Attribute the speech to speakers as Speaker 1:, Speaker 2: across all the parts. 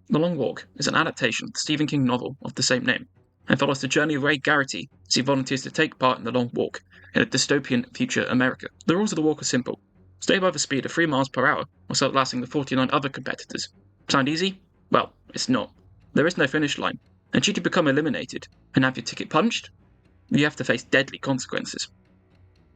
Speaker 1: The Long Walk is an adaptation of the Stephen King novel of the same name, and follows the journey of Ray Garrity as he volunteers to take part in the Long Walk in a dystopian future America. The rules of the walk are simple. Stay above a speed of 3 miles per hour whilst outlasting the 49 other competitors. Sound easy? Well, it's not. There is no finish line, and should you become eliminated and have your ticket punched, you have to face deadly consequences.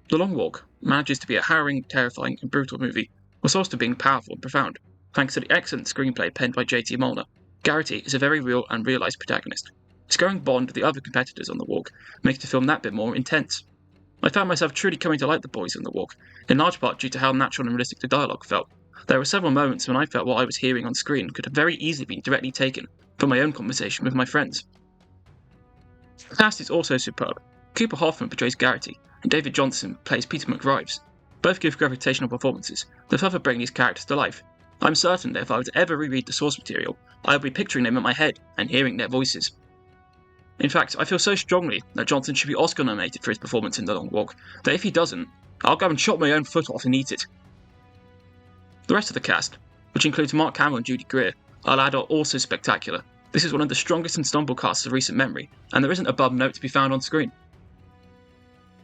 Speaker 1: The Long Walk manages to be a harrowing, terrifying, and brutal movie, whilst also being powerful and profound, thanks to the excellent screenplay penned by J.T. Molnar. Garrity is a very real and realised protagonist. His growing bond with the other competitors on the walk makes the film that bit more intense. I found myself truly coming to like the boys on the walk, in large part due to how natural and realistic the dialogue felt. There were several moments when I felt what I was hearing on screen could have very easily been directly taken from my own conversation with my friends. The cast is also superb. Cooper Hoffman portrays Garrity, and David Johnson plays Peter McRives. Both give gravitational performances that further bring these characters to life. I'm certain that if I were to ever reread the source material, I would be picturing them in my head and hearing their voices. In fact, I feel so strongly that Johnson should be Oscar nominated for his performance in The Long Walk, that if he doesn't, I'll go and chop my own foot off and eat it. The rest of the cast, which includes Mark Hamill and Judy Greer, I'll add are also spectacular. This is one of the strongest ensemble casts of recent memory, and there isn't a bum note to be found on screen.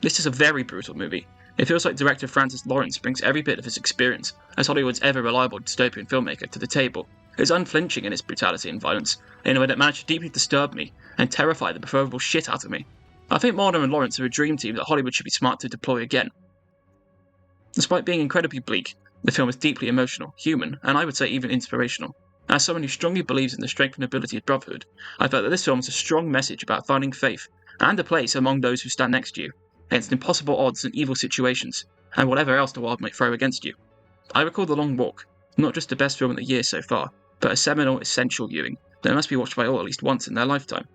Speaker 1: This is a very brutal movie. It feels like director Francis Lawrence brings every bit of his experience as Hollywood's ever-reliable dystopian filmmaker to the table. It is unflinching in its brutality and violence, in a way that managed to deeply disturb me and terrify the preferable shit out of me. I think Molnar and Lawrence are a dream team that Hollywood should be smart to deploy again. Despite being incredibly bleak, the film is deeply emotional, human, and I would say even inspirational. As someone who strongly believes in the strength and ability of brotherhood, I felt that this film is a strong message about finding faith and a place among those who stand next to you, against impossible odds and evil situations, and whatever else the world might throw against you. I recall The Long Walk, not just the best film of the year so far, but a seminal, essential viewing that must be watched by all at least once in their lifetime.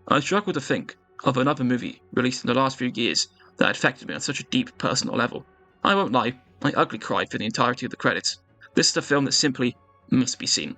Speaker 1: I struggle to think of another movie released in the last few years that affected me on such a deep personal level. I won't lie, I ugly cried for the entirety of the credits. This is a film that simply must be seen.